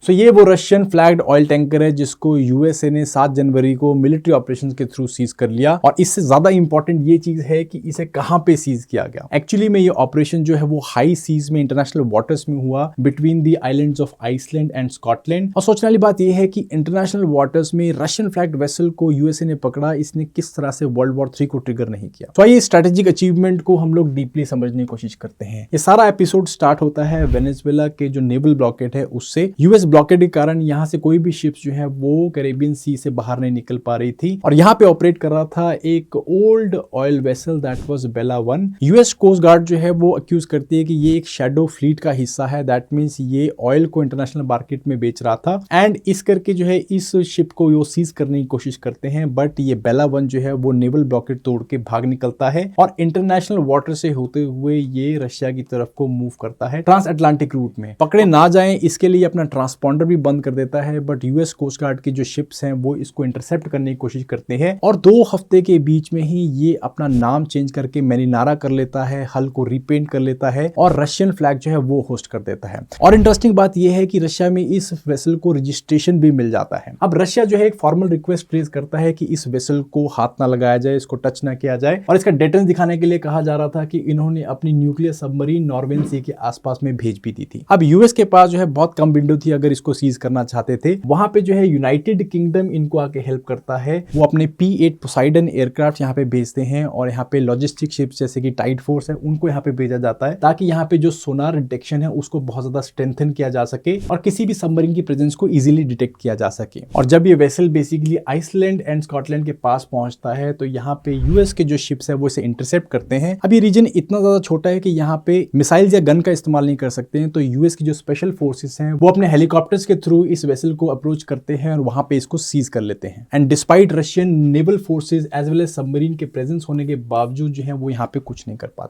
सो ये वो Russian flagged oil tanker है जिसको यूएसए ने 7 जनवरी को मिलिट्री ऑपरेशंस के थ्रू सीज कर लिया। और इससे ज्यादा इंपॉर्टेंट ये चीज है कि इसे कहां पे सीज किया गया। एक्चुअली में ये ऑपरेशन जो है वो हाई सीज में इंटरनेशनल वाटर्स में हुआ between the islands of Iceland and Scotland. और सोचने वाली बात ये है कि इंटरनेशनल वाटर्स में रशियन फ्लैग्ड वेसल को यूएसए ने पकड़ा, इसने किस तरह से वर्ल्ड वॉर 3 को ट्रिगर नहीं किया। तो ये स्ट्रेटेजिक अचीवमेंट को हम लोग डीपली समझने की कोशिश करते हैं। ये सारा एपिसोड स्टार्ट होता है वेनेजुएला के जो नेवल ब्लॉकेड है उससे। यूएस ब्लॉकेड के कारण यहाँ से कोई भी शिप्स जो है वो कैरेबियन सी से बाहर नहीं निकल पा रही थी और यहाँ पे ऑपरेट कर रहा था एक old oil vessel that was Bella 1। US coast guard जो है वो अक्यूज करती है कि ये एक शैडो फ्लीट का हिस्सा है, दैट मींस ये ऑयल को इंटरनेशनल मार्केट में बेच रहा था एंड इस करके जो है इस शिप को वो सीज करने की कोशिश करते हैं। बट ये बेला 1 जो है वो नेवल ब्लॉकेड तोड़ के भाग निकलता है और इंटरनेशनल वाटर से होते हुए ये रशिया की तरफ को मूव करता है ट्रांस अटलांटिक रूट में। पकड़े ना जाएं इसके लिए अपना ट्रांसपॉन्डर भी बंद कर देता है, बट यूएस कोस्ट गार्ड की जो शिप्स हैं वो इसको इंटरसेप्ट करने की कोशिश करते हैं और 2 हफ्ते के बीच में ही ये अपना नाम चेंज करके मैरिनारा कर लेता है, हल को रिपेंट कर लेता है और रशियन फ्लैग जो है वो होस्ट कर देता है। और इंटरेस्टिंग बात यह है कि रशिया में इस वेसल को रजिस्ट्रेशन भी मिल जाता है। अब रशिया जो है एक फॉर्मल रिक्वेस्ट रेज करता है कि इस वेसल को हाथ ना लगाया जाए, इसको टच ना किया जाए और इसका डेटेंस दिखाने के लिए कहा जा रहा था कि इन्होंने अपनी न्यूक्लियर सबमरीन नॉर्वेन सी के आसपास में भेज भी दी थी। अब यूएस के पास जो है बहुत कम विंडो थी अगर इसको सीज करना चाहते थे। वहां पे जो है यूनाइटेड किंगडम इनको आके हेल्प करता है, वो अपने P-8 पोसाइडन एयरक्राफ्ट यहाँ पे भेजते हैं और यहाँ पे लॉजिस्टिक शिप्स जैसे कि टाइड फोर्स है उनको यहाँ पे भेजा जाता है ताकि यहाँ पे जो सोनार डिटेक्शन है उसको बहुत ज्यादा स्ट्रेंथन किया जा सके और किसी भी सबमरीन की प्रेजेंस को इजीली डिटेक्ट किया जा सके। और जब ये vessel basically Iceland and Scotland के पास पहुंचता है तो यहाँ पे यूएस के जो शिप्स है वो इसे इंटरसेप्ट करते हैं। अब ये रीजन इतना ज्यादा छोटा है कि यहाँ पे मिसाइल्स या गन का इस्तेमाल नहीं कर सकते हैं, तो यूएस की जो स्पेशल फोर्सेस हैं वो अपने हेलीकॉप्टर्स के थ्रू इस वेसल को अप्रोच करते हैं और वहां पे इसको सीज कर लेते हैं। And despite Russian naval forces as well as submarine के प्रेजेंस होने के बावजूद जो है वो यहाँ पे कुछ नहीं कर पाते।